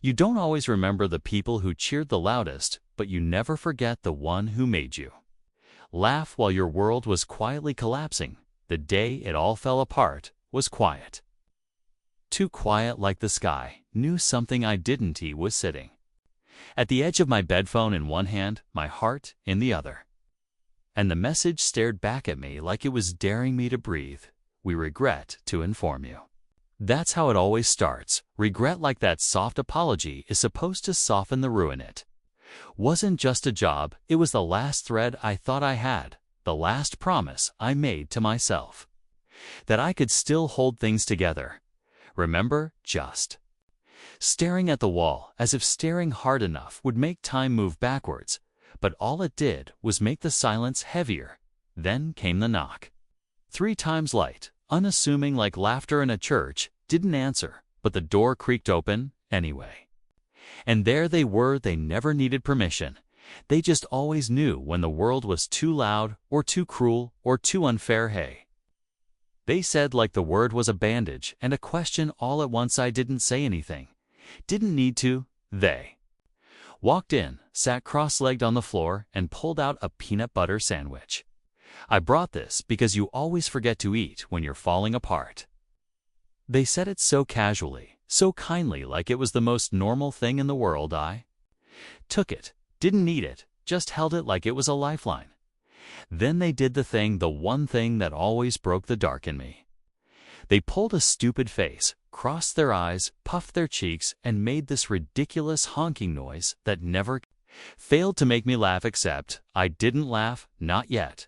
You don't always remember the people who cheered the loudest, but you never forget the one who made you laugh while your world was quietly collapsing. The day it all fell apart was quiet. Too quiet, like the sky knew something I didn't. He was sitting at the edge of my bed, phone in one hand, my heart in the other. And the message stared back at me like it was daring me to breathe. We regret to inform you. That's how it always starts. Regret, like that soft apology, is supposed to soften the ruin. It wasn't just a job, it was the last thread I thought I had, the last promise I made to myself, that I could still hold things together. Remember, just staring at the wall, as if staring hard enough would make time move backwards, but all it did was make the silence heavier. Then came the knock. 3 times, light, unassuming like laughter in a church, didn't answer, but the door creaked open anyway. And there they were. They never needed permission. They just always knew when the world was too loud or too cruel or too unfair. Hey. They said like the word was a bandage and a question all at once. I didn't say anything. Didn't need to. They walked in, sat cross-legged on the floor, and pulled out a peanut butter sandwich. I brought this because you always forget to eat when you're falling apart. They said it so casually, so kindly, like it was the most normal thing in the world. I took it, didn't need it, just held it like it was a lifeline. Then they did the thing, the one thing that always broke the dark in me. They pulled a stupid face, crossed their eyes, puffed their cheeks, and made this ridiculous honking noise that never failed to make me laugh, except I didn't laugh, not yet.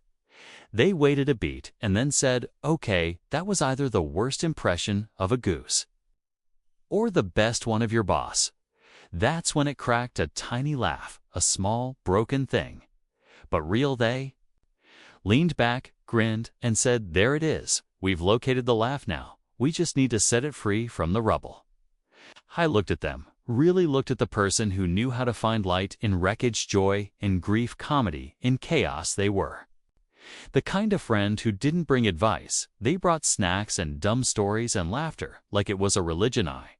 They waited a beat and then said, "Okay, that was either the worst impression of a goose or the best one of your boss." That's when it cracked, a tiny laugh, a small, broken thing, but real. They leaned back, grinned, and said, "There it is. We've located the laugh now. We just need to set it free from the rubble." I looked at them, really looked at the person who knew how to find light in wreckage, joy in grief, comedy in chaos. They were the kind of friend who didn't bring advice. They brought snacks and dumb stories and laughter like it was a religion. I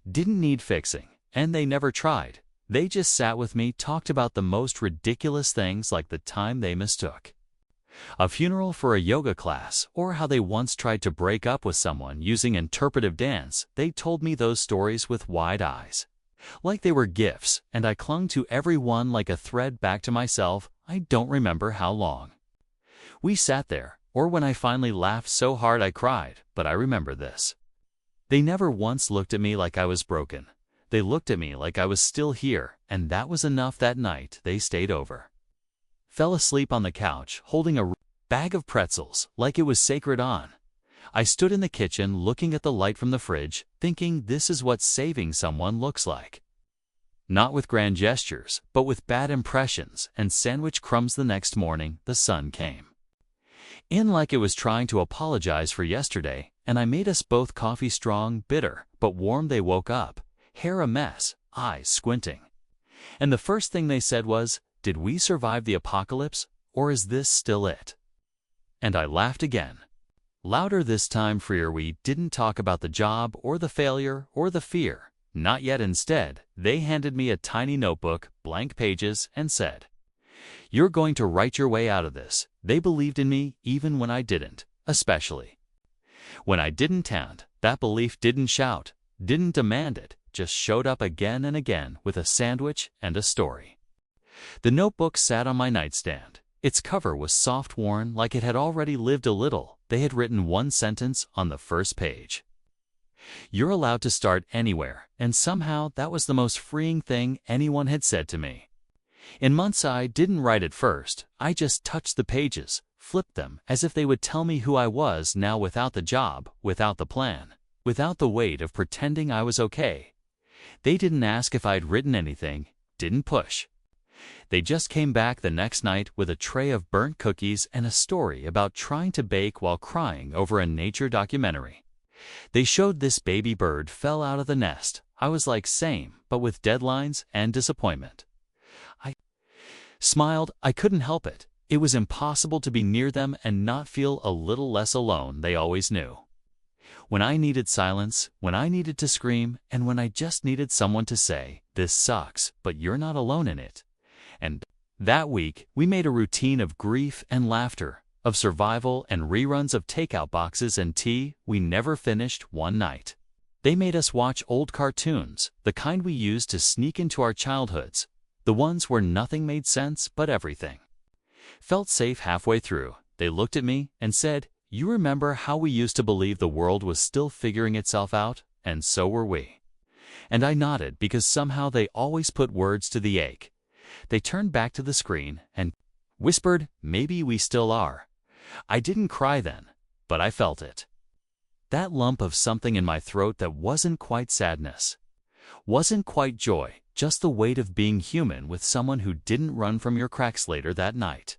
didn't need fixing, and they never tried. They just sat with me, talked about the most ridiculous things, like the time they mistook a funeral for a yoga class, or how they once tried to break up with someone using interpretive dance. They told me those stories with wide eyes, like they were gifts, and I clung to every one like a thread back to myself. I don't remember how long we sat there, or when I finally laughed so hard I cried, but I remember this. They never once looked at me like I was broken. They looked at me like I was still here, and that was enough. That night they stayed over, fell asleep on the couch, holding a bag of pretzels like it was sacred. I stood in the kitchen looking at the light from the fridge, thinking this is what saving someone looks like. Not with grand gestures, but with bad impressions and sandwich crumbs. The next morning, the sun came in like it was trying to apologize for yesterday, and I made us both coffee, strong, bitter, but warm. They woke up, hair a mess, eyes squinting. And the first thing they said was, "Did we survive the apocalypse, or is this still it?" And I laughed again. Louder this time, freer. We didn't talk about the job or the failure or the fear. Not yet. Instead, they handed me a tiny notebook, blank pages, and said, "You're going to write your way out of this." They believed in me even when I didn't, especially when I didn't. And that belief didn't shout, didn't demand it, just showed up again and again with a sandwich and a story. The notebook sat on my nightstand. Its cover was soft, worn, like it had already lived a little. They had written one sentence on the first page: "You're allowed to start anywhere," and somehow that was the most freeing thing anyone had said to me in months. I didn't write it first. I just touched the pages, flipped them, as if they would tell me who I was now, without the job, without the plan, without the weight of pretending I was okay. They didn't ask if I'd written anything, didn't push. They just came back the next night with a tray of burnt cookies and a story about trying to bake while crying over a nature documentary. They showed this baby bird fell out of the nest. I was like, same, but with deadlines and disappointment. I smiled. I couldn't help it. It was impossible to be near them and not feel a little less alone. They always knew When I needed silence, when I needed to scream, and when I just needed someone to say, "This sucks, but you're not alone in it." And that week, we made a routine of grief and laughter, of survival and reruns of takeout boxes and tea we never finished one night. They made us watch old cartoons, the kind we used to sneak into our childhoods, the ones where nothing made sense but everything. Felt safe halfway through, they looked at me and said, "You remember how we used to believe the world was still figuring itself out, and so were we." And I nodded because somehow they always put words to the ache. They turned back to the screen and whispered, "Maybe we still are." I didn't cry then, but I felt it. That lump of something in my throat that wasn't quite sadness, wasn't quite joy, just the weight of being human with someone who didn't run from your cracks later that night.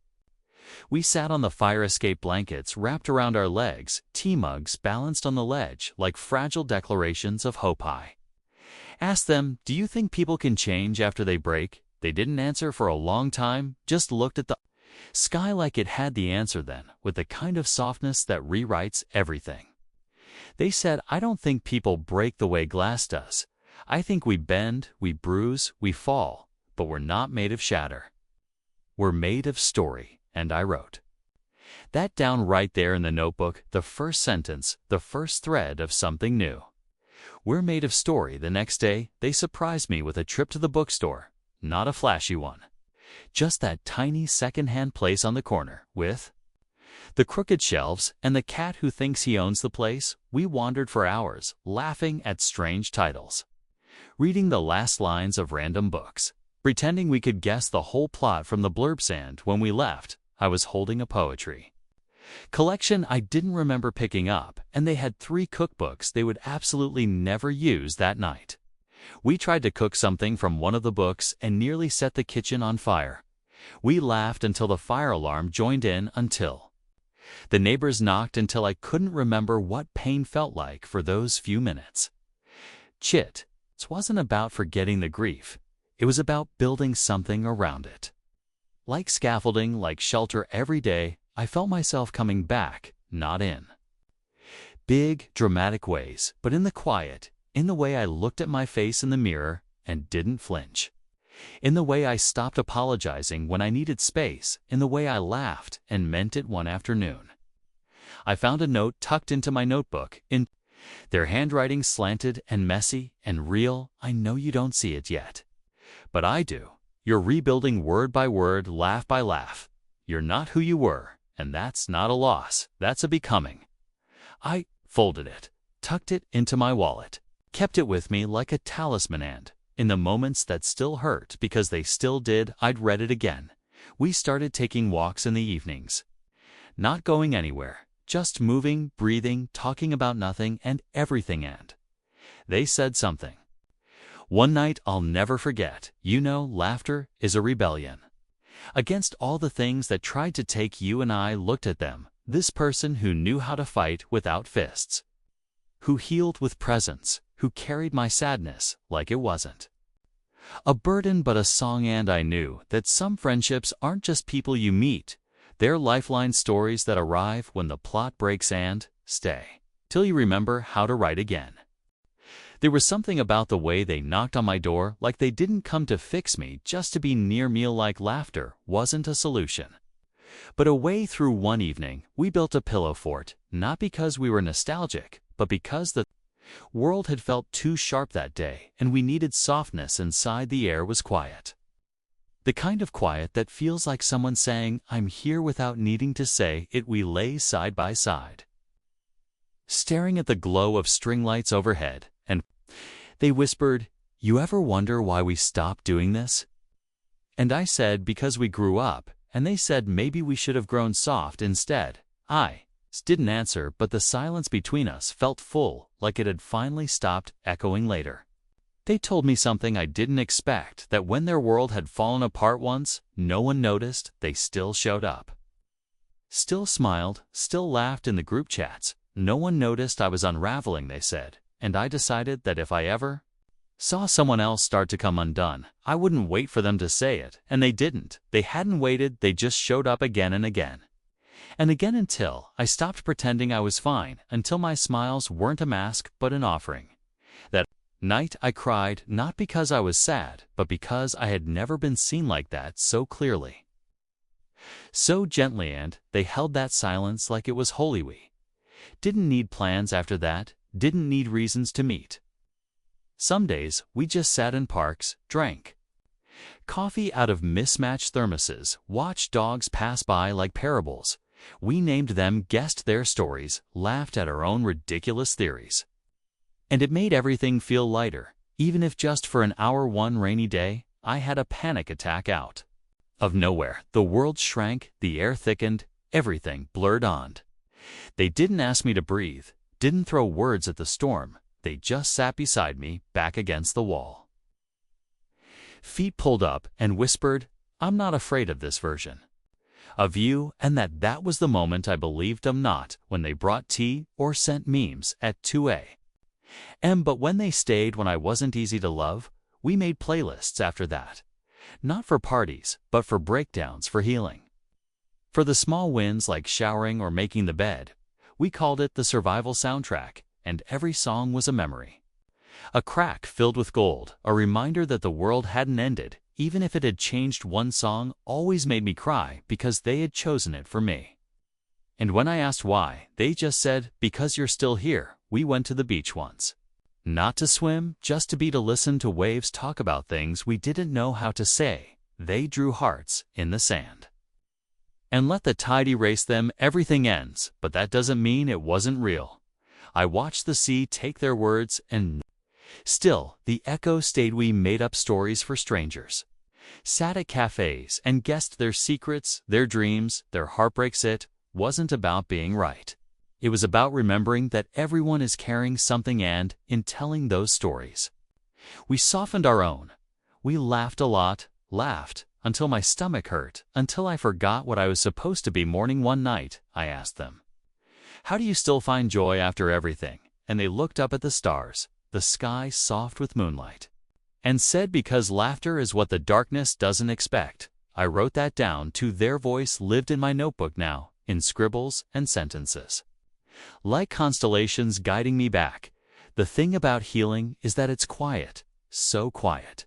We sat on the fire escape blankets wrapped around our legs, tea mugs balanced on the ledge like fragile declarations of hope high. Asked them, "Do you think people can change after they break?" They didn't answer for a long time, just looked at the sky like it had the answer then, with the kind of softness that rewrites everything. They said, "I don't think people break the way glass does. I think we bend, we bruise, we fall, but we're not made of shatter. We're made of story." And I wrote that down right there in the notebook, the first sentence, the first thread of something new. We're made of story. The next day, they surprised me with a trip to the bookstore. Not a flashy one. Just that tiny second-hand place on the corner with the crooked shelves and the cat who thinks he owns the place. We wandered for hours, laughing at strange titles, reading the last lines of random books, pretending we could guess the whole plot from the blurbs. And when we left, I was holding a poetry collection I didn't remember picking up, and they had 3 cookbooks they would absolutely never use that night. We tried to cook something from one of the books and nearly set the kitchen on fire. We laughed until the fire alarm joined in, until the neighbors knocked, until I couldn't remember what pain felt like for those few minutes. It wasn't about forgetting the grief. It was about building something around it. Like scaffolding, like shelter. Every day, I felt myself coming back, not in big, dramatic ways, but in the quiet, in the way I looked at my face in the mirror and didn't flinch, in the way I stopped apologizing when I needed space, in the way I laughed and meant it one afternoon. I found a note tucked into my notebook, in their handwriting, slanted and messy and real. I know you don't see it yet, but I do. You're rebuilding word by word, laugh by laugh. You're not who you were, and that's not a loss, that's a becoming. I folded it, tucked it into my wallet, kept it with me like a talisman, and in the moments that still hurt because they still did, I'd read it again. We started taking walks in the evenings, not going anywhere, just moving, breathing, talking about nothing and everything. And they said something one night I'll never forget. "You know, laughter is a rebellion against all the things that tried to take you." And I looked at them, this person who knew how to fight without fists, who healed with presence, who carried my sadness like it wasn't a burden but a song. And I knew that some friendships aren't just people you meet. They're lifeline stories that arrive when the plot breaks and stay till you remember how to write again. There was something about the way they knocked on my door, like they didn't come to fix me, just to be near me. Like laughter wasn't a solution, but a way through. One evening, we built a pillow fort, not because we were nostalgic, but because the world had felt too sharp that day, and we needed softness inside. The air was quiet, the kind of quiet that feels like someone saying, "I'm here," without needing to say it. We lay side by side, staring at the glow of string lights overhead, and they whispered, "You ever wonder why we stopped doing this?" And I said, "Because we grew up." And they said, "Maybe we should have grown soft instead." I didn't answer, but the silence between us felt full, like it had finally stopped echoing. Later, they told me something I didn't expect, that when their world had fallen apart once, no one noticed. They still showed up, still smiled, still laughed in the group chats. No one noticed I was unraveling, they said. And I decided that if I ever saw someone else start to come undone, I wouldn't wait for them to say it. And they didn't. They hadn't waited, they just showed up again and again. And again until I stopped pretending I was fine, until my smiles weren't a mask but an offering. That night I cried not because I was sad, but because I had never been seen like that so clearly. So gently, and they held that silence like it was holy. We didn't need plans after that, didn't need reasons to meet. Some days we just sat in parks, drank coffee out of mismatched thermoses, watched dogs pass by like parables. We named them, guessed their stories, laughed at our own ridiculous theories. And it made everything feel lighter, even if just for an hour one rainy day, I had a panic attack out of nowhere. The world shrank, the air thickened, everything blurred on. They didn't ask me to breathe, didn't throw words at the storm. They just sat beside me, back against the wall. Feet pulled up and whispered, "I'm not afraid of this version of you," and that was the moment I believed them not, when they brought tea or sent memes at 2 a.m. But when they stayed when I wasn't easy to love, we made playlists after that. Not for parties, but for breakdowns, for healing. For the small wins like showering or making the bed. We called it the survival soundtrack, and every song was a memory. A crack filled with gold, a reminder that the world hadn't ended, even if it had changed. One song always made me cry because they had chosen it for me. And when I asked why, they just said, "Because you're still here." We went to the beach once. Not to swim, just to be, to listen to waves talk about things we didn't know how to say. They drew hearts in the sand. And let the tide erase them, everything ends, but that doesn't mean it wasn't real. I watched the sea take their words, and still, the echo stayed. We made up stories for strangers, sat at cafes and guessed their secrets, their dreams, their heartbreaks. It wasn't about being right. It was about remembering that everyone is carrying something, and, in telling those stories, we softened our own. We laughed a lot, laughed until my stomach hurt, until I forgot what I was supposed to be mourning. One night, I asked them, "How do you still find joy after everything?" And they looked up at the stars, the sky soft with moonlight, and said, "Because laughter is what the darkness doesn't expect." I wrote that down too. Their voice lived in my notebook now, in scribbles and sentences, like constellations guiding me back. The thing about healing is that it's quiet, so quiet.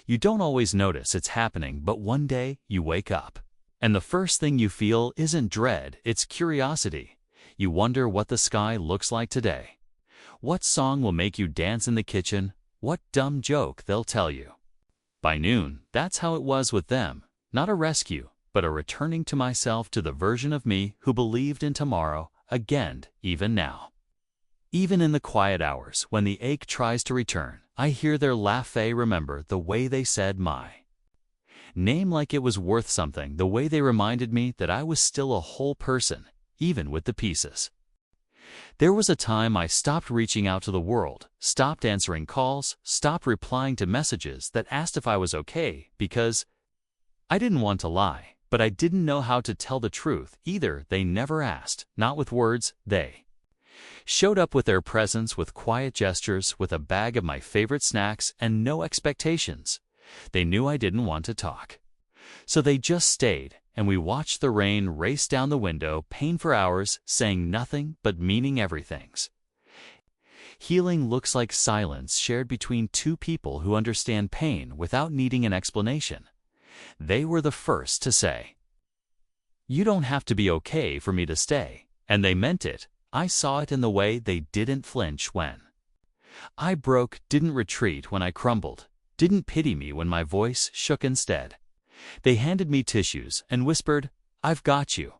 You don't always notice it's happening, but one day you wake up, and the first thing you feel isn't dread, it's curiosity. You wonder what the sky looks like today. What song will make you dance in the kitchen? What dumb joke they'll tell you. By noon, that's how it was with them. Not a rescue, but a returning to myself, to the version of me who believed in tomorrow again, even now. Even in the quiet hours, when the ache tries to return, I hear their laugh. I remember the way they said my name like it was worth something, the way they reminded me that I was still a whole person, even with the pieces. There was a time I stopped reaching out to the world, stopped answering calls, stopped replying to messages that asked if I was okay, because I didn't want to lie, but I didn't know how to tell the truth either. They never asked, not with words. They showed up with their presence, with quiet gestures, with a bag of my favorite snacks, and no expectations. They knew I didn't want to talk, so they just stayed, and we watched the rain race down the window pane for hours, saying nothing but meaning everything. Healing looks like silence shared between two people who understand pain without needing an explanation. They were the first to say, "You don't have to be okay for me to stay," and they meant it. I saw it in the way they didn't flinch when I broke, didn't retreat when I crumbled, didn't pity me when my voice shook. Instead, they handed me tissues and whispered, "I've got you."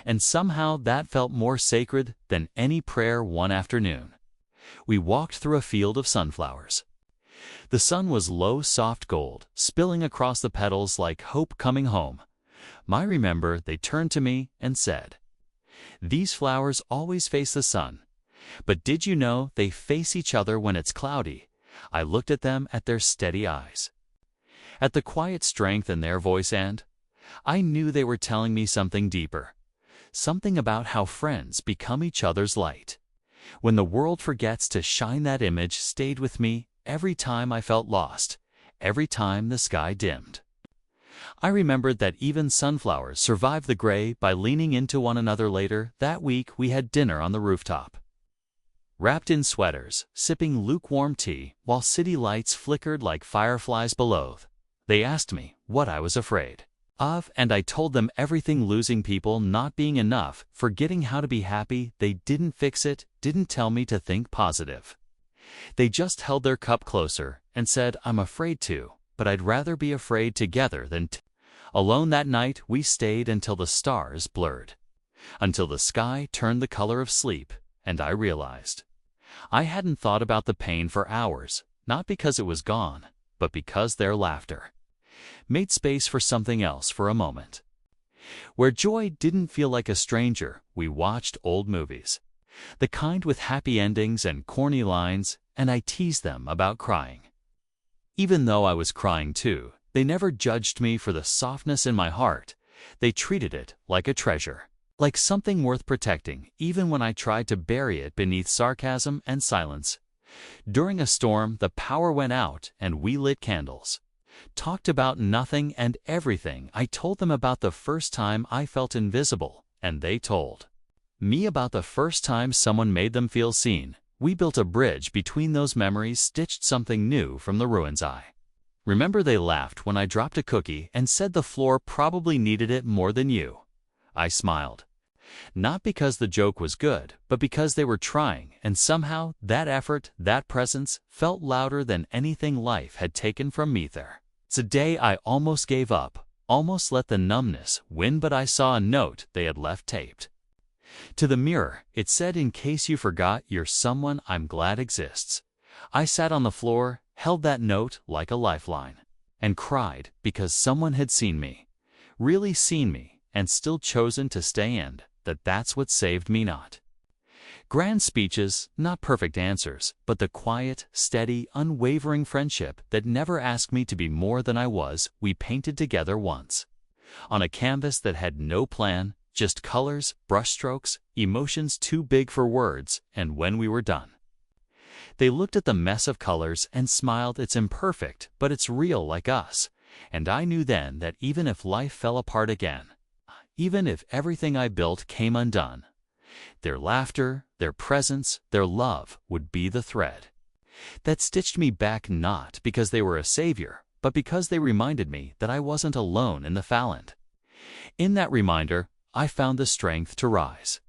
And somehow that felt more sacred than any prayer. One afternoon, we walked through a field of sunflowers. The sun was low, soft gold, spilling across the petals like hope coming home. I remember they turned to me and said, "These flowers always face the sun, but did you know they face each other when it's cloudy?" I looked at them, at their steady eyes, at the quiet strength in their voice, and I knew they were telling me something deeper, something about how friends become each other's light. When the world forgets to shine, that image stayed with me every time I felt lost, every time the sky dimmed. I remembered that even sunflowers survive the gray by leaning into one another. Later that week, we had dinner on the rooftop. Wrapped in sweaters, sipping lukewarm tea, while city lights flickered like fireflies below. They asked me what I was afraid of, and I told them everything: losing people, not being enough, forgetting how to be happy. They didn't fix it, didn't tell me to think positive. They just held their cup closer and said, I'm afraid too, but I'd rather be afraid together than alone. That night, we stayed until the stars blurred, until the sky turned the color of sleep, and I realized I hadn't thought about the pain for hours, not because it was gone, but because their laughter made space for something else for a moment. Where joy didn't feel like a stranger, we watched old movies, the kind with happy endings and corny lines, and I teased them about crying. Even though I was crying too, they never judged me for the softness in my heart. They treated it like a treasure, like something worth protecting, even when I tried to bury it beneath sarcasm and silence. During a storm, the power went out and we lit candles, talked about nothing and everything. I told them about the first time I felt invisible, and they told me about the first time someone made them feel seen. We built a bridge between those memories, stitched something new from the ruins. I remember they laughed when I dropped a cookie and said the floor probably needed it more than you. I smiled, not because the joke was good, but because they were trying, and somehow that effort, that presence, felt louder than anything life had taken from me there. It's a day I almost gave up, almost let the numbness win, but I saw a note they had left taped to the mirror. It said, in case you forgot, you're someone I'm glad exists. I sat on the floor, held that note like a lifeline, and cried because someone had seen me, really seen me, and still chosen to stay, and that's what saved me. Not grand speeches, not perfect answers, but the quiet, steady, unwavering friendship that never asked me to be more than I was. We painted together once, on a canvas that had no plan, just colors, brushstrokes, emotions too big for words, and when we were done, they looked at the mess of colors and smiled. It's imperfect, but it's real, like us. And I knew then that even if life fell apart again, even if everything I built came undone, their laughter, their presence, their love would be the thread that stitched me back, not because they were a savior, but because they reminded me that I wasn't alone in the Fallon. In that reminder, I found the strength to rise.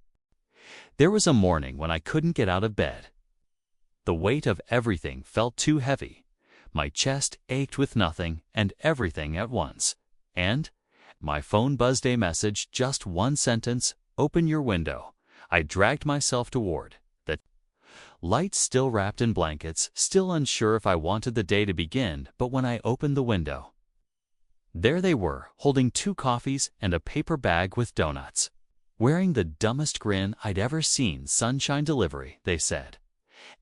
There was a morning when I couldn't get out of bed. The weight of everything felt too heavy. My chest ached with nothing and everything at once. And my phone buzzed. A message, just one sentence: open your window. I dragged myself toward the light, still wrapped in blankets, still unsure if I wanted the day to begin, but when I opened the window, there they were, holding 2 coffees and a paper bag with donuts. Wearing the dumbest grin I'd ever seen. Sunshine delivery, they said,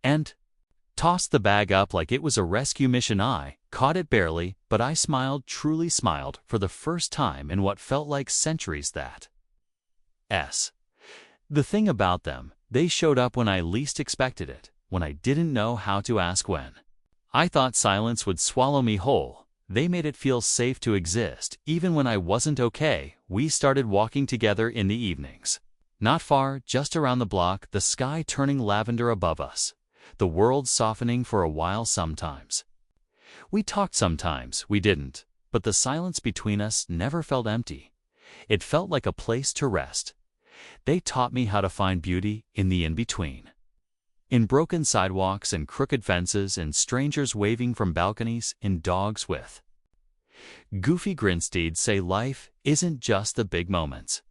and tossed the bag up like it was a rescue mission. I caught it barely, but I smiled, truly smiled, for the first time in what felt like centuries. The thing about them, they showed up when I least expected it, when I didn't know how to ask when. I thought silence would swallow me whole. They made it feel safe to exist, even when I wasn't okay. We started walking together in the evenings. Not far, just around the block, the sky turning lavender above us, the world softening for a while. Sometimes we talked, sometimes we didn't, but the silence between us never felt empty. It felt like a place to rest. They taught me how to find beauty in the in-between. In broken sidewalks and crooked fences, in strangers waving from balconies, in dogs with goofy grins. They'd say life isn't just the big moments.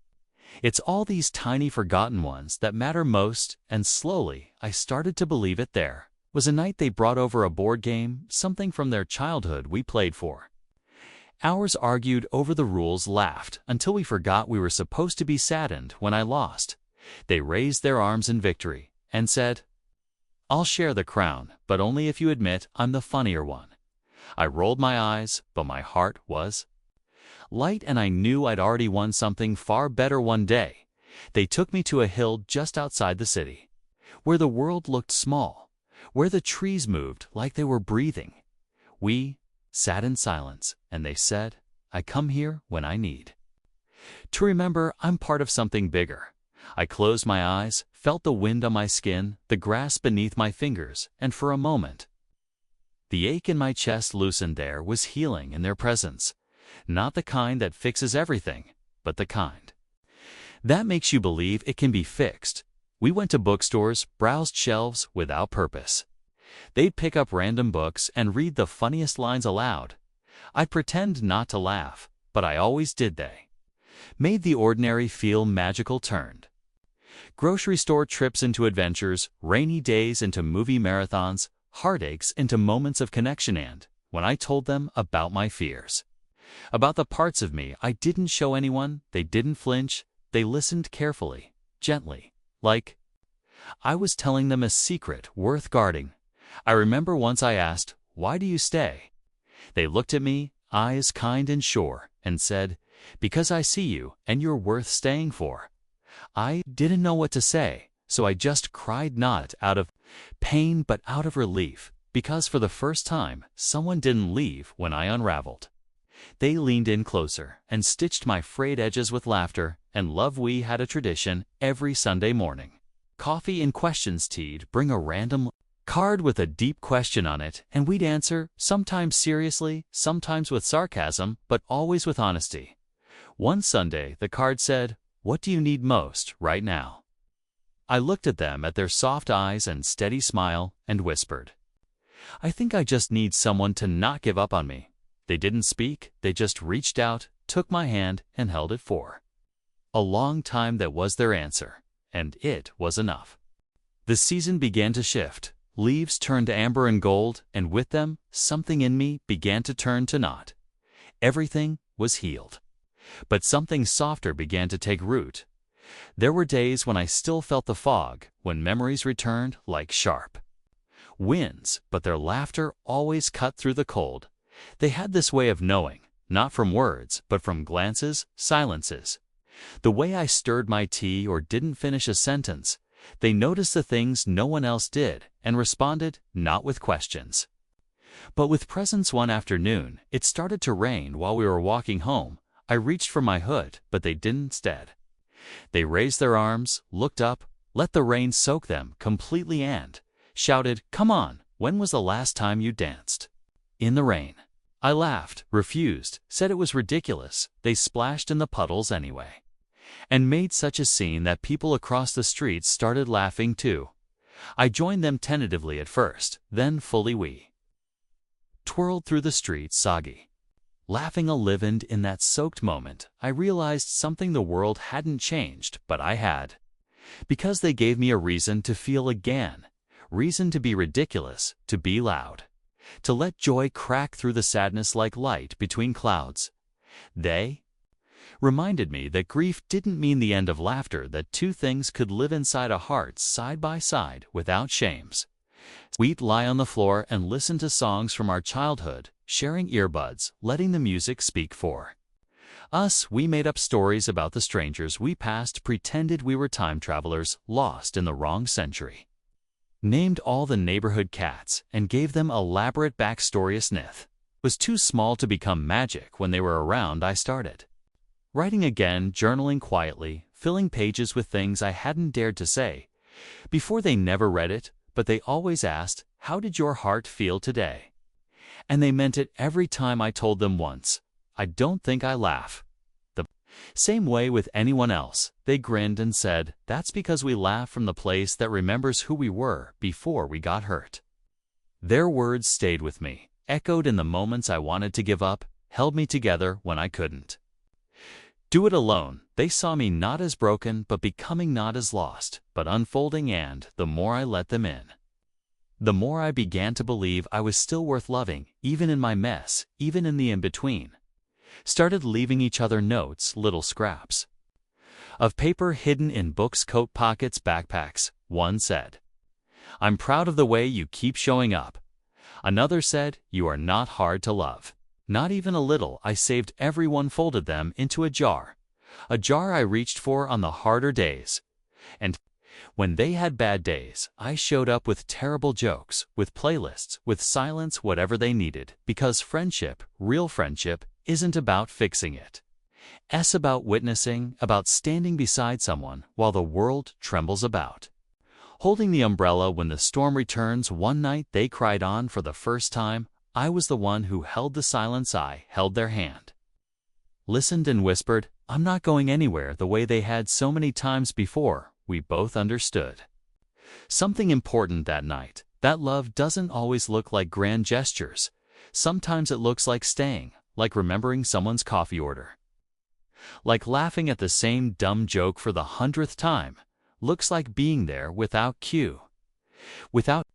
It's all these tiny forgotten ones that matter most, and slowly I started to believe it. There was a night they brought over a board game, something from their childhood. We played for hours, argued over the rules, laughed until we forgot we were supposed to be saddened when I lost. They raised their arms in victory and said, I'll share the crown, but only if you admit I'm the funnier one. I rolled my eyes, but my heart was light, and I knew I'd already won something far better. One day, they took me to a hill just outside the city, where the world looked small, where the trees moved like they were breathing. We sat in silence, and they said, I come here when I need to remember I'm part of something bigger. I closed my eyes, felt the wind on my skin, the grass beneath my fingers, and for a moment, the ache in my chest loosened. There was healing in their presence. Not the kind that fixes everything, but the kind that makes you believe it can be fixed. We went to bookstores, browsed shelves without purpose. They'd pick up random books and read the funniest lines aloud. I'd pretend not to laugh, but I always did. They made the ordinary feel magical. Turned grocery store trips into adventures, rainy days into movie marathons, heartaches into moments of connection. And when I told them about my fears, about the parts of me I didn't show anyone, they didn't flinch. They listened carefully, gently, like I was telling them a secret worth guarding. I remember once I asked, "Why do you stay?" They looked at me, eyes kind and sure, and said, "Because I see you, and you're worth staying for." I didn't know what to say, so I just cried, not out of pain but out of relief, because for the first time, someone didn't leave when I unraveled. They leaned in closer and stitched my frayed edges with laughter and love. We had a tradition every Sunday morning. Coffee and questions. Tea'd bring a random card with a deep question on it, and we'd answer, sometimes seriously, sometimes with sarcasm, but always with honesty. One Sunday, the card said, "What do you need most right now?" I looked at them, at their soft eyes and steady smile, and whispered, "I think I just need someone to not give up on me." They didn't speak, they just reached out, took my hand, and held it for a long time. That was their answer, and it was enough. The season began to shift. Leaves turned amber and gold, and with them, something in me began to turn to naught. Everything was healed, but something softer began to take root. There were days when I still felt the fog, when memories returned like sharp winds, but their laughter always cut through the cold. They had this way of knowing, not from words, but from glances, silences. The way I stirred my tea or didn't finish a sentence. They noticed the things no one else did and responded, not with questions, but with presence. One afternoon, it started to rain while we were walking home. I reached for my hood, but they didn't. Instead, they raised their arms, looked up, let the rain soak them completely, and shouted, "Come on, when was the last time you danced in the rain?" I laughed, refused, said it was ridiculous. They splashed in the puddles anyway, and made such a scene that people across the street started laughing too. I joined them tentatively at first, then fully. We twirled through the streets, soggy, laughing a livin'. In that soaked moment, I realized something. The world hadn't changed, but I had. Because they gave me a reason to feel again, reason to be ridiculous, to be loud, to let joy crack through the sadness like light between clouds. They reminded me that grief didn't mean the end of laughter, that two things could live inside a heart side by side without shames. We'd lie on the floor and listen to songs from our childhood, sharing earbuds, letting the music speak for us. We made up stories about the strangers we passed, pretended we were time travelers lost in the wrong century, named all the neighborhood cats, and gave them elaborate backstory. A Snith was too small to become magic. When they were around, I started writing again, journaling quietly, filling pages with things I hadn't dared to say before. They never read it, but they always asked, "How did your heart feel today?" And they meant it every time I told them once. I don't think I laugh the same way with anyone else. They grinned and said, "That's because we laugh from the place that remembers who we were before we got hurt." Their words stayed with me, echoed in the moments I wanted to give up, held me together when I couldn't do it alone. They saw me not as broken, but becoming, not as lost, but unfolding. And the more I let them in, the more I began to believe I was still worth loving, even in my mess, even in the in-between. Started leaving each other notes, little scraps of paper hidden in books, coat pockets, backpacks. One said, "I'm proud of the way you keep showing up." Another said, "You are not hard to love. Not even a little." I saved everyone, folded them into a jar I reached for on the harder days, and When they had bad days, I showed up with terrible jokes, with playlists, with silence, whatever they needed, because friendship, real friendship, isn't about fixing it. It's about witnessing, about standing beside someone while the world trembles about. Holding the umbrella when the storm returns. One night they cried on for the first time. I was the one who held the silence. I held their hand. Listened and whispered, "I'm not going anywhere," the way they had so many times before. We both understood something important that night. That love doesn't always look like grand gestures. Sometimes it looks like staying, like remembering someone's coffee order, like laughing at the same dumb joke for the 100th time. Looks like being there without cue, without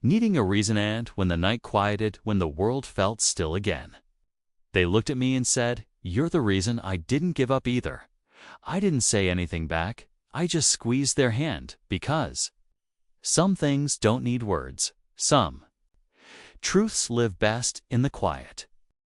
needing a reason. And when the night quieted, when the world felt still again, they looked at me and said, "You're the reason." I didn't give up either. I didn't say anything back. I just squeezed their hand, because some things don't need words. Some truths live best in the quiet.